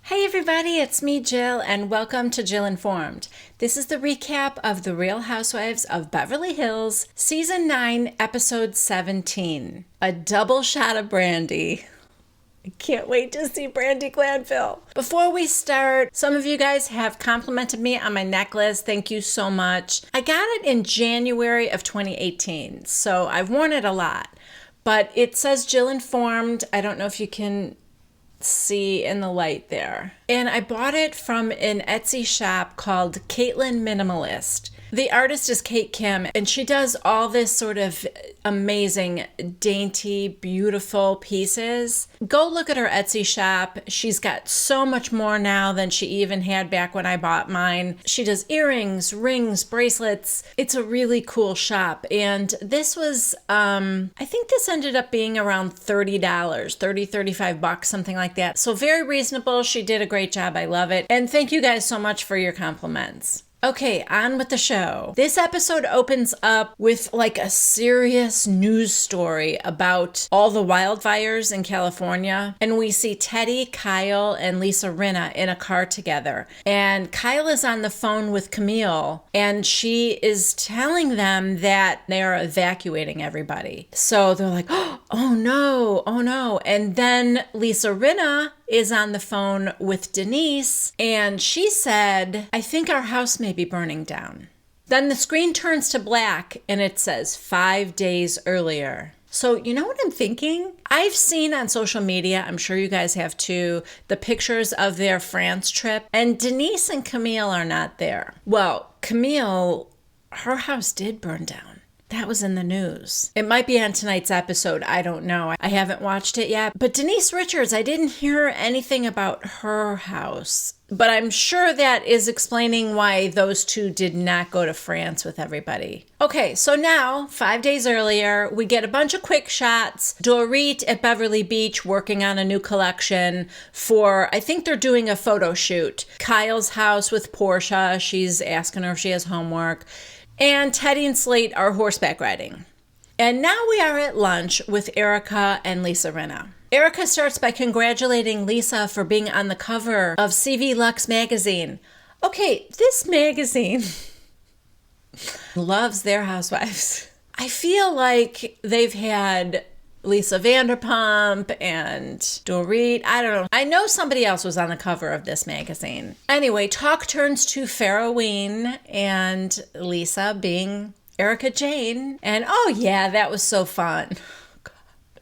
Hey everybody, it's me Jill and welcome to Jill Informed. This is the recap of The Real Housewives of Beverly Hills, Season 9, Episode 17. A double shot of brandy. I can't wait to see Brandy Glanville. Before we start, some of you guys have complimented me on my necklace. Thank you so much. I got it in January of 2018, so I've worn it a lot. But it says Jill Informed. I don't know if you can see in the light there. And I bought it from an Etsy shop called Caitlin Minimalist. The artist is Kate Kim, and she does all this sort of amazing, dainty, beautiful pieces. Go look at her Etsy shop. She's got so much more now than she even had back when I bought mine. She does earrings, rings, bracelets. It's a really cool shop. And this was, I think this ended up being around $30, $35, something like that. So very reasonable. She did a great job. I love it. And thank you guys so much for your compliments. Okay, on with the show. This episode opens up with like a serious news story about all the wildfires in California. And we see Teddy, Kyle, and Lisa Rinna in a car together. And Kyle is on the phone with Camille, and she is telling them that they are evacuating everybody. So they're like, oh no, oh no. And then Lisa Rinna is on the phone with Denise, and she said, I think our house may be burning down. Then the screen turns to black, and it says 5 days earlier. So you know what I'm thinking? I've seen on social media, I'm sure you guys have too, the pictures of their France trip, and Denise and Camille are not there. Well, Camille, her house did burn down. That was in the news. It might be on tonight's episode. I don't know. I haven't watched it yet. But Denise Richards, I didn't hear anything about her house. But I'm sure that is explaining why those two did not go to France with everybody. Okay, so now, 5 days earlier, we get a bunch of quick shots. Dorit at Beverly Beach working on a new collection for, I think they're doing a photo shoot. Kyle's house with Portia. She's asking her if she has homework. And Teddy and Slate are horseback riding. And now we are at lunch with Erica and Lisa Rinna. Erica starts by congratulating Lisa for being on the cover of CV Lux magazine. Okay, this magazine loves their housewives. I feel like they've had Lisa Vanderpump and Dorit. I don't know. I know somebody else was on the cover of this magazine. Anyway, talk turns to Farroween and Lisa being Erica Jane. And oh yeah, that was so fun. God.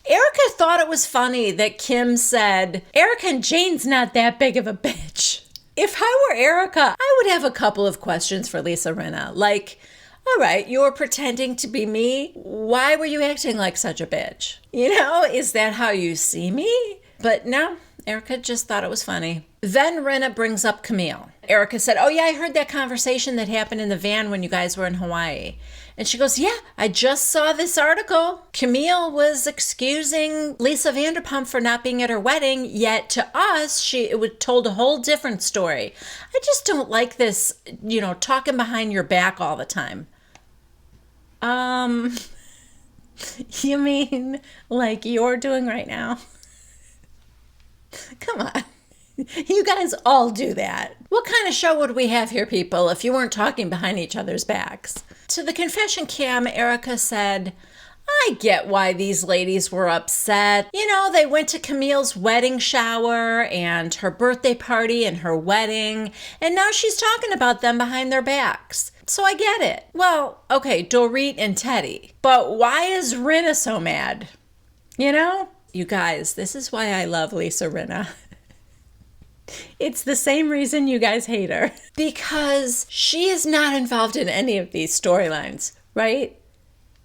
Erica thought it was funny that Kim said, Erica and Jane's not that big of a bitch. If I were Erica, I would have a couple of questions for Lisa Rinna. Like, all right, you were pretending to be me. Why were you acting like such a bitch? You know, is that how you see me? But no, Erica just thought it was funny. Then Rinna brings up Camille. Erica said, oh yeah, I heard that conversation that happened in the van when you guys were in Hawaii. And she goes, yeah, I just saw this article. Camille was excusing Lisa Vanderpump for not being at her wedding, yet to us, she told a whole different story. I just don't like this, talking behind your back all the time. You mean like you're doing right now? Come on. You guys all do that. What kind of show would we have here, people, if you weren't talking behind each other's backs? To the confession cam, Erica said, I get why these ladies were upset. They went to Camille's wedding shower and her birthday party and her wedding, and now she's talking about them behind their backs. So I get it. Well, okay, Dorit and Teddy. But why is Rinna so mad? You guys, this is why I love Lisa Rinna. It's the same reason you guys hate her. Because she is not involved in any of these storylines, right?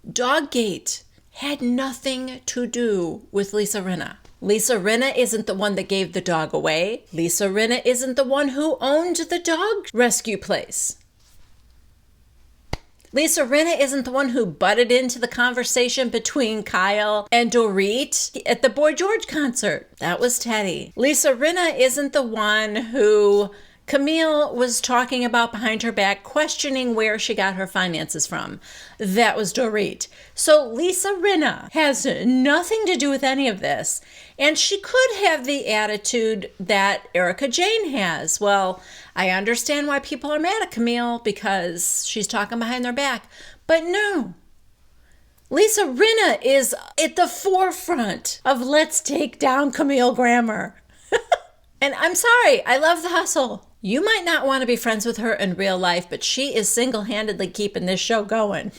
Doggate had nothing to do with Lisa Rinna. Lisa Rinna isn't the one that gave the dog away. Lisa Rinna isn't the one who owned the dog rescue place. Lisa Rinna isn't the one who butted into the conversation between Kyle and Dorit at the Boy George concert. That was Teddy. Lisa Rinna isn't the one who Camille was talking about behind her back, questioning where she got her finances from. That was Dorit. So Lisa Rinna has nothing to do with any of this. And she could have the attitude that Erica Jane has. Well, I understand why people are mad at Camille because she's talking behind their back. But no. Lisa Rinna is at the forefront of let's take down Camille Grammer. And I'm sorry, I love the hustle. You might not want to be friends with her in real life, but she is single-handedly keeping this show going.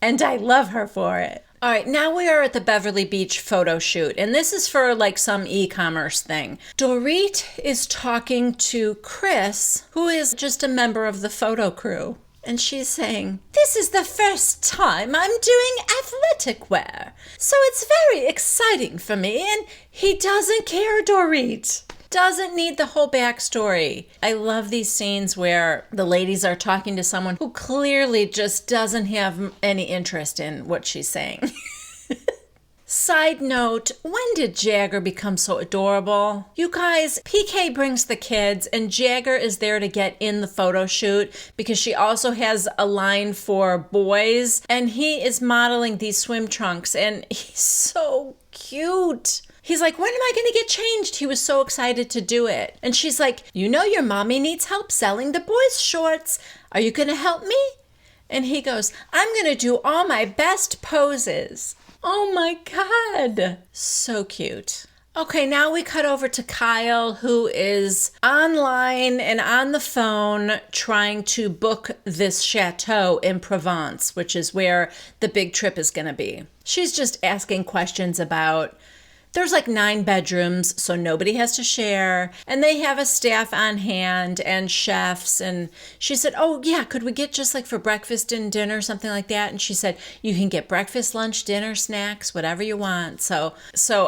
And I love her for it. All right, now we are at the Beverly Beach photo shoot, and this is for like some e-commerce thing. Dorit is talking to Chris, who is just a member of the photo crew. And she's saying, this is the first time I'm doing athletic wear, so it's very exciting for me, and he doesn't care, Dorit. Doesn't need the whole backstory. I love these scenes where the ladies are talking to someone who clearly just doesn't have any interest in what she's saying. Side note, when did Jagger become so adorable? You guys, PK brings the kids and Jagger is there to get in the photo shoot because she also has a line for boys and he is modeling these swim trunks and he's so cute. He's like, when am I going to get changed? He was so excited to do it. And she's like, you know your mommy needs help selling the boys' shorts. Are you going to help me? And he goes, I'm going to do all my best poses. Oh my God. So cute. Okay, now we cut over to Kyle, who is online and on the phone trying to book this chateau in Provence, which is where the big trip is going to be. She's just asking questions about there's like 9 bedrooms, so nobody has to share. And they have a staff on hand and chefs. And she said, oh, yeah, could we get just like for breakfast and dinner, something like that? And she said, you can get breakfast, lunch, dinner, snacks, whatever you want. So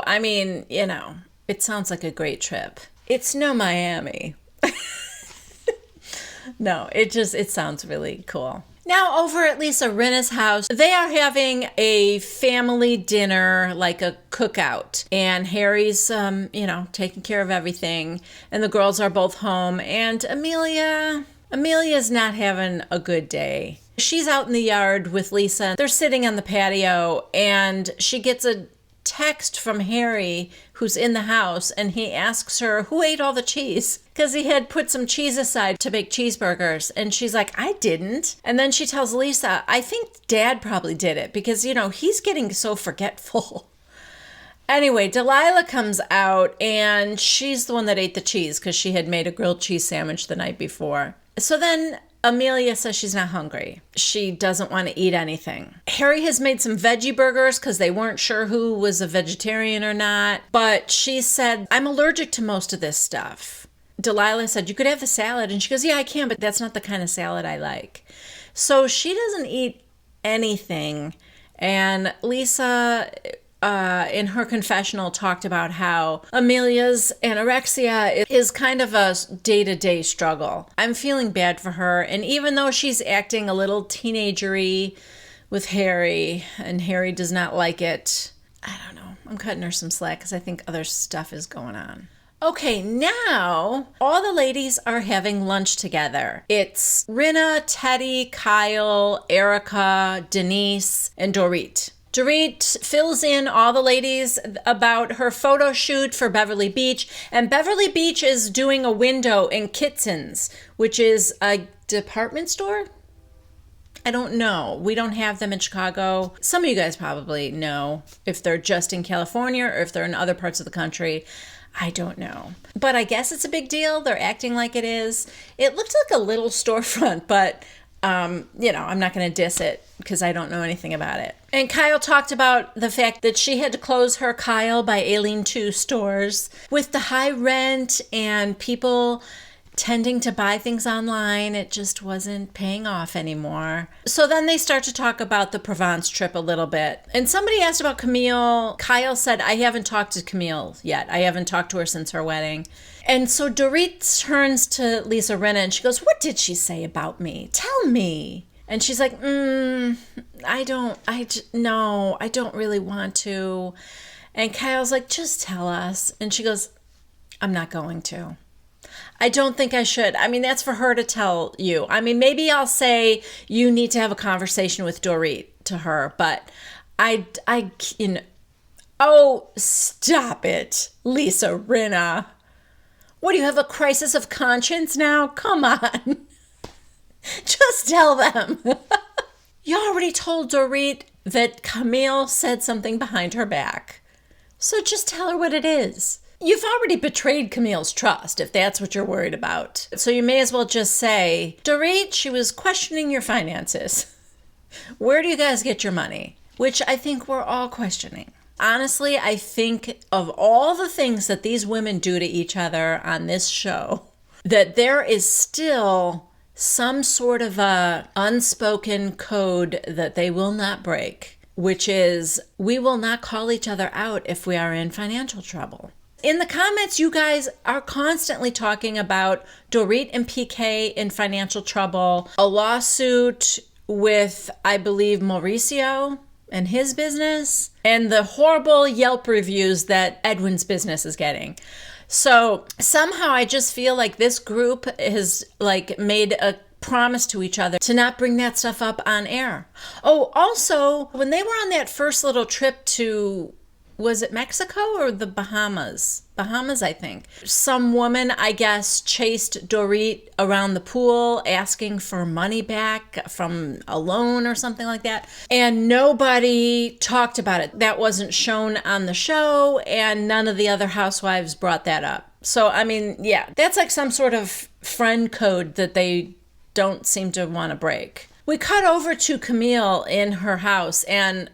I mean, you know, it sounds like a great trip. It's no Miami. No, it sounds really cool. Now over at Lisa Rinna's house, they are having a family dinner, like a cookout. And Harry's, taking care of everything. And the girls are both home. And Amelia's not having a good day. She's out in the yard with Lisa. They're sitting on the patio and she gets a text from Harry, who's in the house, and he asks her who ate all the cheese because he had put some cheese aside to make cheeseburgers. And she's like, I didn't. And then she tells Lisa, I think Dad probably did it because, he's getting so forgetful. Anyway, Delilah comes out and she's the one that ate the cheese because she had made a grilled cheese sandwich the night before. So then Amelia says she's not hungry. She doesn't want to eat anything. Harry has made some veggie burgers because they weren't sure who was a vegetarian or not. But she said, I'm allergic to most of this stuff. Delilah said, you could have the salad. And she goes, yeah, I can, but that's not the kind of salad I like. So she doesn't eat anything. And Lisa, in her confessional, talked about how Amelia's anorexia is kind of a day-to-day struggle. I'm feeling bad for her, and even though she's acting a little teenagery with Harry, and Harry does not like it, I don't know. I'm cutting her some slack because I think other stuff is going on. Okay, now all the ladies are having lunch together. It's Rinna, Teddy, Kyle, Erica, Denise, and Dorit. Dorit fills in all the ladies about her photo shoot for Beverly Beach. And Beverly Beach is doing a window in Kitson's, which is a department store. I don't know. We don't have them in Chicago. Some of you guys probably know if they're just in California or if they're in other parts of the country. I don't know. But I guess it's a big deal. They're acting like it is. It looked like a little storefront, but I'm not going to diss it because I don't know anything about it. And Kyle talked about the fact that she had to close her Kyle by Aileen 2 stores with the high rent and people tending to buy things online. It just wasn't paying off anymore. So then they start to talk about the Provence trip a little bit. And somebody asked about Camille. Kyle said, I haven't talked to Camille yet. I haven't talked to her since her wedding. And so Dorit turns to Lisa Rinna and she goes, what did she say about me? Tell me. And she's like, I don't really want to. And Kyle's like, just tell us. And she goes, I'm not going to. I don't think I should. I mean, that's for her to tell you. I mean, maybe I'll say you need to have a conversation with Dorit to her, but oh, stop it, Lisa Rinna. What, do you have a crisis of conscience now? Come on. Just tell them. You already told Dorit that Camille said something behind her back. So just tell her what it is. You've already betrayed Camille's trust, if that's what you're worried about. So you may as well just say, Dorit, she was questioning your finances. Where do you guys get your money? Which I think we're all questioning. Honestly, I think of all the things that these women do to each other on this show, that there is still some sort of a unspoken code that they will not break, which is we will not call each other out if we are in financial trouble. In the comments, you guys are constantly talking about Dorit and PK in financial trouble, a lawsuit with, I believe, Mauricio and his business, and the horrible Yelp reviews that Edwin's business is getting. So somehow I just feel like this group has made a promise to each other to not bring that stuff up on air. Oh, also, when they were on that first little trip to, was it Mexico or the Bahamas? Bahamas, I think. Some woman, I guess, chased Dorit around the pool asking for money back from a loan or something like that. And nobody talked about it. That wasn't shown on the show, and none of the other housewives brought that up. So, I mean, yeah, that's like some sort of friend code that they don't seem to want to break. We cut over to Camille in her house, and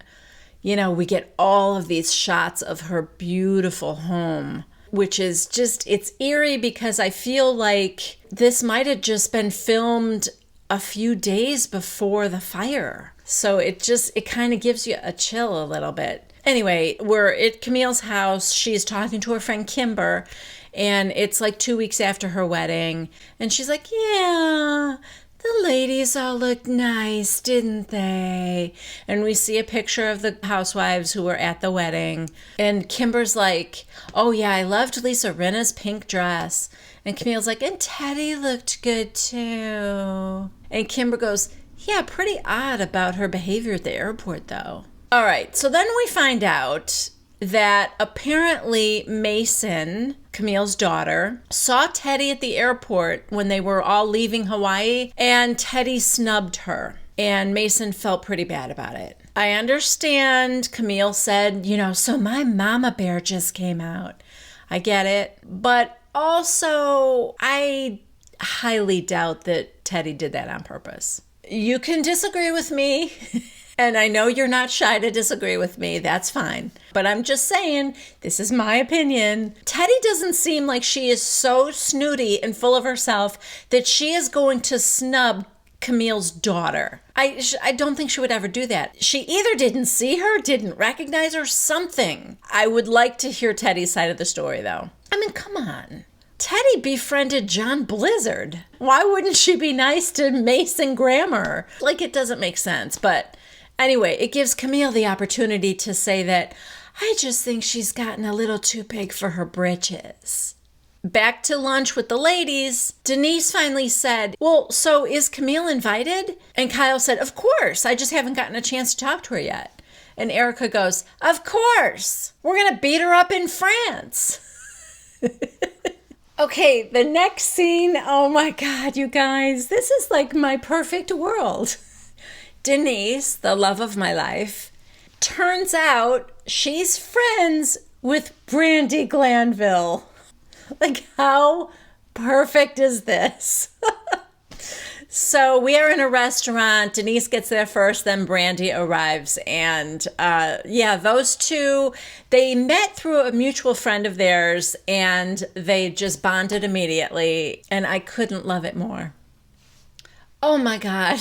we get all of these shots of her beautiful home, which is just, it's eerie because I feel like this might have just been filmed a few days before the fire. So it kind of gives you a chill a little bit. Anyway, we're at Camille's house. She's talking to her friend Kimber, and it's like 2 weeks after her wedding. And she's like, yeah, the ladies all looked nice, didn't they? And we see a picture of the housewives who were at the wedding. And Kimber's like, oh yeah, I loved Lisa Rinna's pink dress. And Camille's like, and Teddy looked good too. And Kimber goes, yeah, pretty odd about her behavior at the airport though. All right, so then we find out that apparently Mason, Camille's daughter, saw Teddy at the airport when they were all leaving Hawaii, and Teddy snubbed her. And Mason felt pretty bad about it. I understand Camille said, so my mama bear just came out. I get it. But also, I highly doubt that Teddy did that on purpose. You can disagree with me. And I know you're not shy to disagree with me. That's fine. But I'm just saying, this is my opinion. Teddy doesn't seem like she is so snooty and full of herself that she is going to snub Camille's daughter. I don't think she would ever do that. She either didn't see her, didn't recognize her, something. I would like to hear Teddy's side of the story, though. I mean, come on. Teddy befriended John Blizzard. Why wouldn't she be nice to Mason Grammer? It doesn't make sense, but anyway, it gives Camille the opportunity to say that, I just think she's gotten a little too big for her britches. Back to lunch with the ladies, Denise finally said, well, so is Camille invited? And Kyle said, of course, I just haven't gotten a chance to talk to her yet. And Erica goes, of course, we're going to beat her up in France. Okay, the next scene, oh my God, you guys, this is like my perfect world. Denise, the love of my life, turns out she's friends with Brandi Glanville. How perfect is this? So we are in a restaurant. Denise gets there first, then Brandi arrives. And those two, they met through a mutual friend of theirs, and they just bonded immediately. And I couldn't love it more. Oh my God.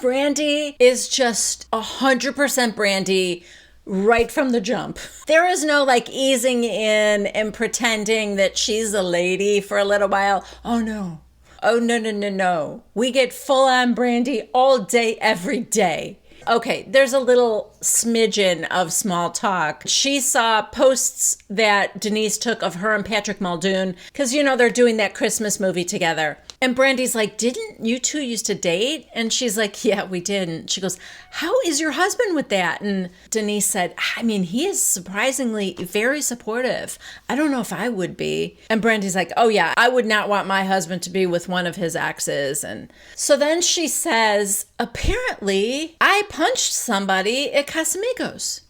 Brandi is just 100% Brandi right from the jump. There is no easing in and pretending that she's a lady for a little while. Oh no. Oh no. We get full on Brandi all day, every day. Okay, there's a little smidgen of small talk. She saw posts that Denise took of her and Patrick Muldoon, because, they're doing that Christmas movie together. And Brandy's like, didn't you two used to date? And she's like, yeah, we did. And she goes, how is your husband with that? And Denise said, he is surprisingly very supportive. I don't know if I would be. And Brandy's like, oh yeah, I would not want my husband to be with one of his exes. And so then she says, apparently I punched somebody at Casamigos.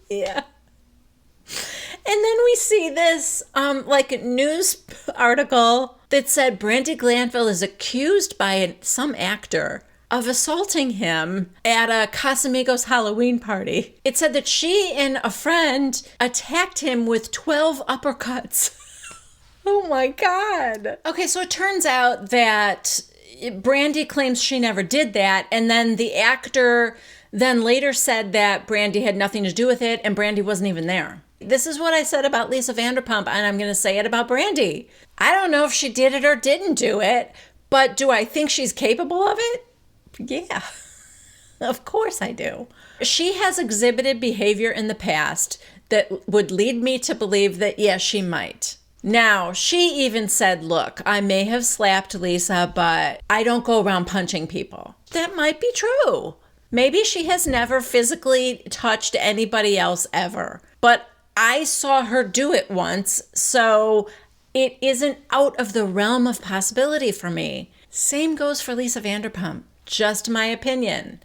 Yeah. And then we see this news article that said Brandy Glanville is accused by some actor of assaulting him at a Casamigos Halloween party. It said that she and a friend attacked him with 12 uppercuts. Oh my God. Okay, so it turns out that Brandy claims she never did that, and then the actor then later said that Brandy had nothing to do with it and Brandy wasn't even there. This is what I said about Lisa Vanderpump, and I'm going to say it about Brandy. I don't know if she did it or didn't do it, but do I think she's capable of it? Yeah, of course I do. She has exhibited behavior in the past that would lead me to believe that, yes, she might. Now, she even said, look, I may have slapped Lisa, but I don't go around punching people. That might be true. Maybe she has never physically touched anybody else ever, but I saw her do it once, so it isn't out of the realm of possibility for me. Same goes for Lisa Vanderpump. Just my opinion.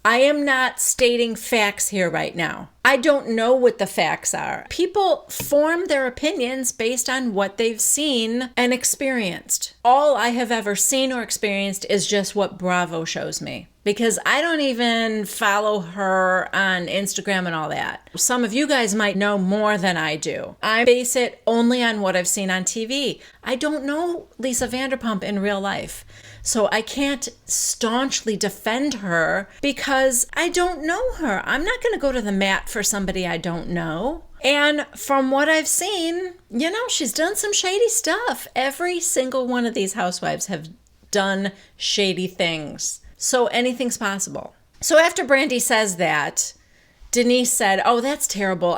I am not stating facts here right now. I don't know what the facts are. People form their opinions based on what they've seen and experienced. All I have ever seen or experienced is just what Bravo shows me, because I don't even follow her on Instagram and all that. Some of you guys might know more than I do. I base it only on what I've seen on TV. I don't know Lisa Vanderpump in real life. So I can't staunchly defend her because I don't know her. I'm not going to go to the mat for somebody I don't know. And from what I've seen, she's done some shady stuff. Every single one of these housewives have done shady things. So anything's possible. So after Brandy says that, Denise said, oh, that's terrible.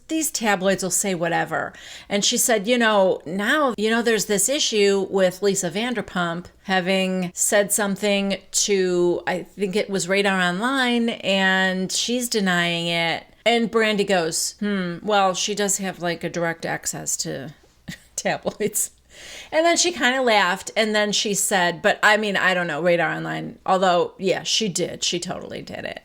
These tabloids will say whatever. And she said, now, there's this issue with Lisa Vanderpump having said something to, I think it was Radar Online, and she's denying it. And Brandy goes, well, she does have a direct access to tabloids. And then she kind of laughed, and then she said, but I don't know, Radar Online, although, yeah, she did. She totally did it.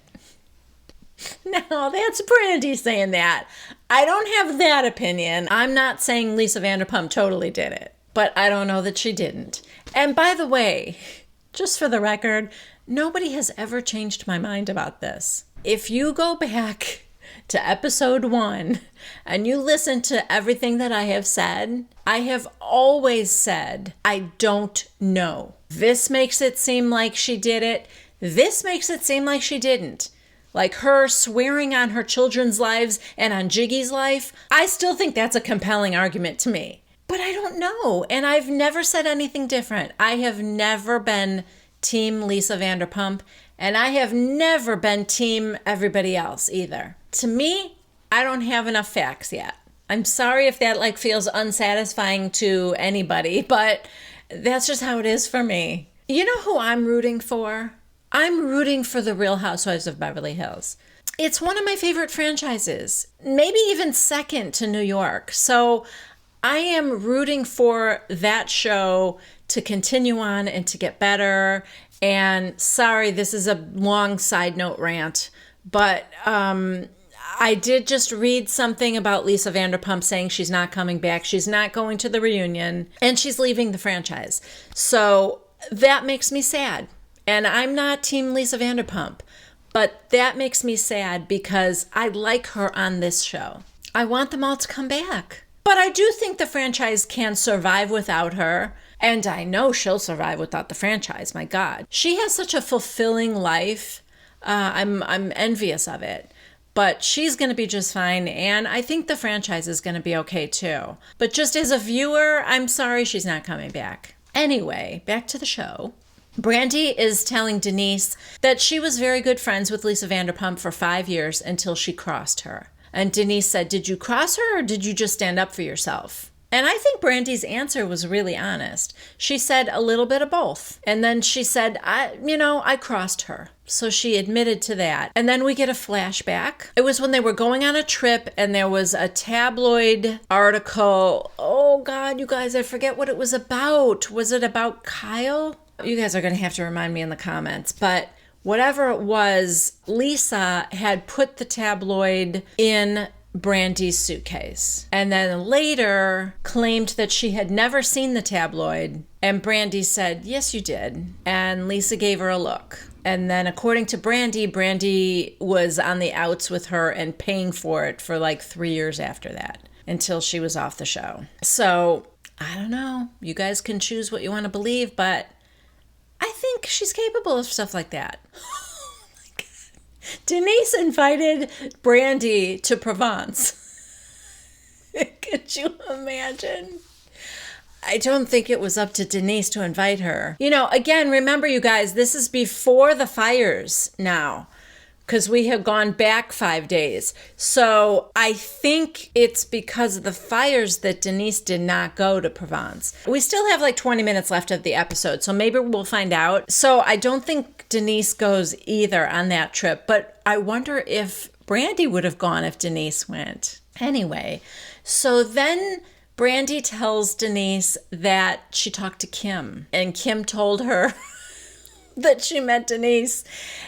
Now, that's Brandy saying that. I don't have that opinion. I'm not saying Lisa Vanderpump totally did it, but I don't know that she didn't. And by the way, just for the record, nobody has ever changed my mind about this. If you go back to episode 1 and you listen to everything that I have said, I have always said, I don't know. This makes it seem like she did it. This makes it seem like she didn't. Like her swearing on her children's lives and on Jiggy's life, I still think that's a compelling argument to me. But I don't know, and I've never said anything different. I have never been Team Lisa Vanderpump, and I have never been Team everybody else either. To me, I don't have enough facts yet. I'm sorry if that feels unsatisfying to anybody, but that's just how it is for me. You know who I'm rooting for? I'm rooting for the Real Housewives of Beverly Hills. It's one of my favorite franchises, maybe even second to New York. So I am rooting for that show to continue on and to get better. And sorry, this is a long side note rant, but I did just read something about Lisa Vanderpump saying she's not coming back. She's not going to the reunion, and she's leaving the franchise. So that makes me sad. And I'm not Team Lisa Vanderpump, but that makes me sad because I like her on this show. I want them all to come back. But I do think the franchise can survive without her. And I know she'll survive without the franchise, my God. She has such a fulfilling life. I'm envious of it. But she's going to be just fine, and I think the franchise is going to be okay too. But just as a viewer, I'm sorry she's not coming back. Anyway, back to the show. Brandy is telling Denise that she was very good friends with Lisa Vanderpump for 5 years until she crossed her. And Denise said, "Did you cross her or did you just stand up for yourself?" And I think Brandy's answer was really honest. She said a little bit of both. And then she said, I crossed her. So she admitted to that. And then we get a flashback. It was when they were going on a trip and there was a tabloid article. Oh God, you guys, I forget what it was about. Was it about Kyle? You guys are going to have to remind me in the comments. But whatever it was, Lisa had put the tabloid in Brandy's suitcase and then later claimed that she had never seen the tabloid, and Brandy said, "Yes, you did." And Lisa gave her a look, and then according to Brandy was on the outs with her and paying for it for like 3 years after that until she was off the show. So I don't know, you guys can choose what you want to believe, but I think she's capable of stuff like that. Denise invited Brandy to Provence. Could you imagine? I don't think it was up to Denise to invite her. Again, remember you guys, this is before the fires now, because we have gone back 5 days. So I think it's because of the fires that Denise did not go to Provence. We still have like 20 minutes left of the episode, so maybe we'll find out. So I don't think Denise goes either on that trip, but I wonder if Brandy would have gone if Denise went. Anyway, so then Brandy tells Denise that she talked to Kim, and Kim told her that she met Denise.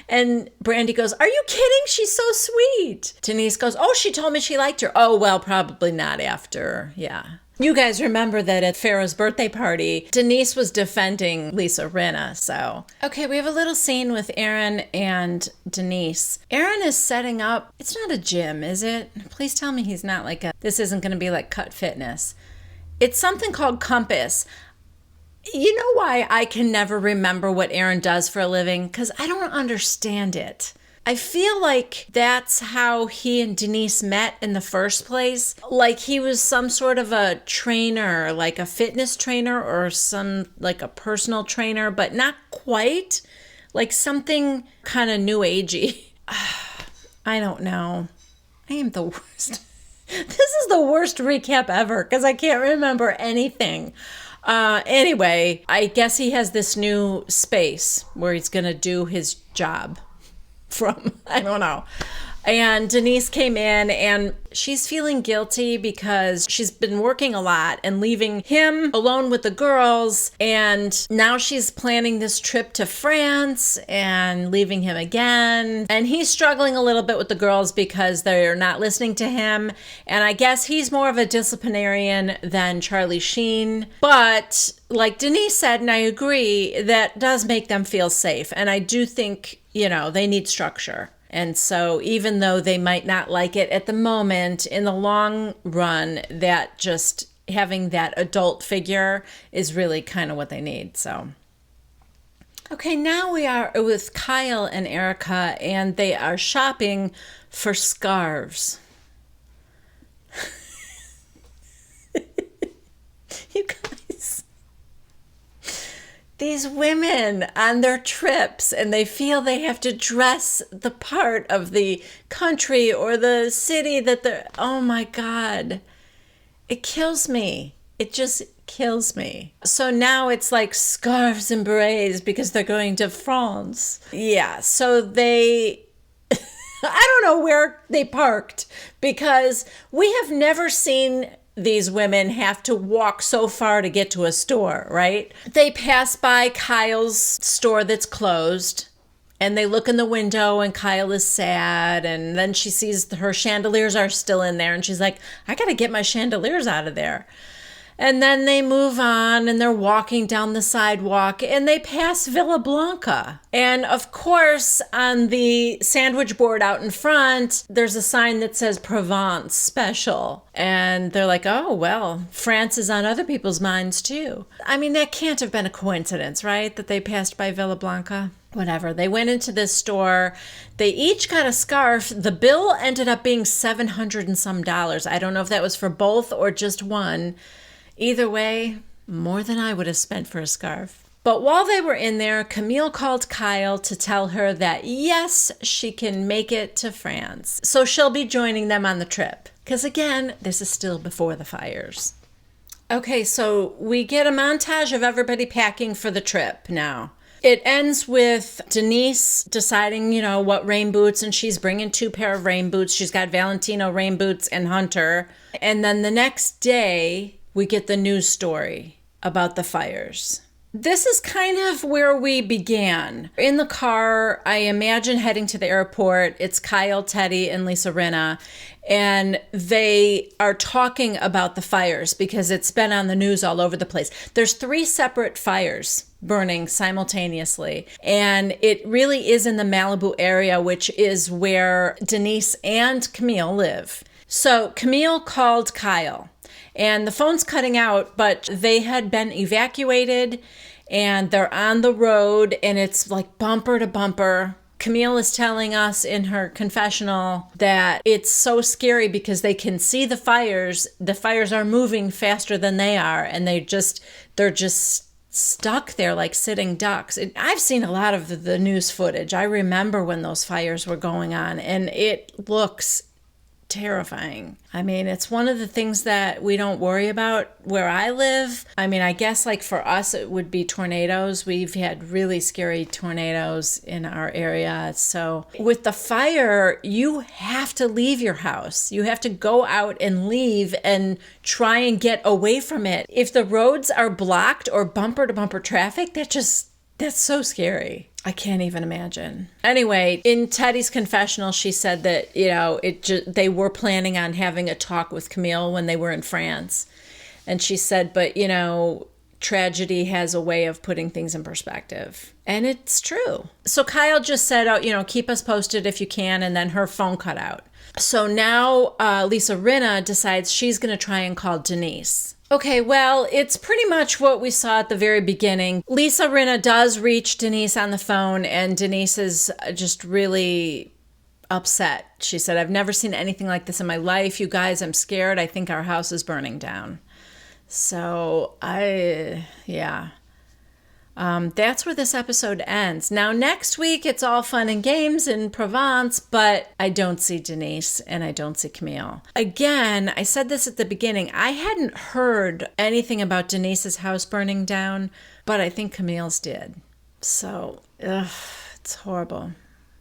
And Brandy goes, "Are you kidding? She's so sweet." Denise goes, "Oh, she told me she liked her." "Oh, well, probably not after." Yeah. You guys remember that at Farrah's birthday party, Denise was defending Lisa Rinna. So, okay, we have a little scene with Aaron and Denise. Aaron is setting up, it's not a gym, is it? Please tell me he's not this isn't going to be like Cut Fitness. It's something called Compass. You know why I can never remember what Aaron does for a living? Because I don't understand it. I feel like that's how he and Denise met in the first place. Like he was some sort of a trainer, like a fitness trainer or like a personal trainer, but not quite. Like something kind of new agey. I don't know. I am the worst. This is the worst recap ever because I can't remember anything. Anyway, I guess he has this new space where he's going to do his job from, I don't know. And Denise came in and she's feeling guilty because she's been working a lot and leaving him alone with the girls. And now she's planning this trip to France and leaving him again. And he's struggling a little bit with the girls because they're not listening to him. And I guess he's more of a disciplinarian than Charlie Sheen. But like Denise said, and I agree, that does make them feel safe. And I do think, they need structure. And so even though they might not like it at the moment, in the long run, that just having that adult figure is really kind of what they need. So, okay, now we are with Kyle and Erica, and they are shopping for scarves. You guys, these women on their trips, and they feel they have to dress the part of the country or the city that they're, oh my God, it kills me. It just kills me. So now it's like scarves and berets because they're going to France. Yeah, so they, I don't know where they parked because we have never seen these women have to walk so far to get to a store, right? They pass by Kyle's store that's closed and they look in the window and Kyle is sad, and then she sees her chandeliers are still in there and she's like, I gotta get my chandeliers out of there. And then they move on and they're walking down the sidewalk and they pass Villa Blanca. And of course, on the sandwich board out in front, there's a sign that says Provence Special. And they're like, oh, well, France is on other people's minds too. I mean, that can't have been a coincidence, right? That they passed by Villa Blanca. Whatever. They went into this store. They each got a scarf. The bill ended up being $700 and some. I don't know if that was for both or just one. Either way, more than I would have spent for a scarf. But while they were in there, Camille called Kyle to tell her that yes, she can make it to France. So she'll be joining them on the trip. Because again, this is still before the fires. Okay, so we get a montage of everybody packing for the trip now. It ends with Denise deciding, what rain boots, and she's bringing 2 pair of rain boots. She's got Valentino rain boots and Hunter. And then the next day, we get the news story about the fires. This is kind of where we began. In the car, I imagine heading to the airport. It's Kyle, Teddy, and Lisa Rinna. And they are talking about the fires because it's been on the news all over the place. There's 3 separate fires burning simultaneously. And it really is in the Malibu area, which is where Denise and Camille live. So Camille called Kyle. And the phone's cutting out, but they had been evacuated and they're on the road and it's like bumper to bumper. Camille is telling us in her confessional that it's so scary because they can see the fires. The fires are moving faster than they are and they're just stuck there like sitting ducks. I've seen a lot of the news footage. I remember when those fires were going on and it looks terrifying. I mean, it's one of the things that we don't worry about where I live. I mean, I guess like for us, it would be tornadoes. We've had really scary tornadoes in our area. So with the fire, you have to leave your house. You have to go out and leave and try and get away from it. If the roads are blocked or bumper to bumper traffic, that's so scary. I can't even imagine. Anyway, in Teddy's confessional, she said that, they were planning on having a talk with Camille when they were in France. And she said, but, tragedy has a way of putting things in perspective. And it's true. So Kyle just said, keep us posted if you can. And then her phone cut out. So now Lisa Rinna decides she's going to try and call Denise. Okay, well, it's pretty much what we saw at the very beginning. Lisa Rinna does reach Denise on the phone, and Denise is just really upset. She said, I've never seen anything like this in my life. You guys, I'm scared. I think our house is burning down. So, that's where this episode ends. Now, next week, it's all fun and games in Provence, but I don't see Denise and I don't see Camille. Again, I said this at the beginning. I hadn't heard anything about Denise's house burning down, but I think Camille's did. So, it's horrible.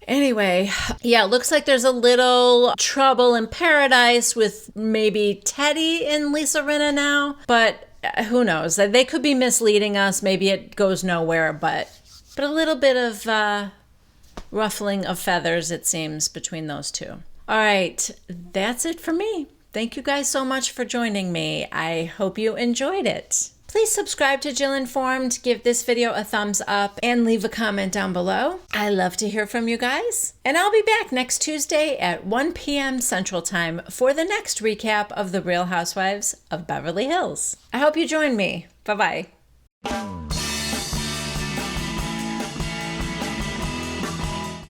Anyway, it looks like there's a little trouble in paradise with maybe Teddy and Lisa Rinna now, but who knows? They could be misleading us. Maybe it goes nowhere, but a little bit of ruffling of feathers, it seems, between those two. All right, that's it for me. Thank you guys so much for joining me. I hope you enjoyed it. Please subscribe to Jill Informed, give this video a thumbs up, and leave a comment down below. I love to hear from you guys. And I'll be back next Tuesday at 1 p.m. Central Time for the next recap of The Real Housewives of Beverly Hills. I hope you join me. Bye-bye.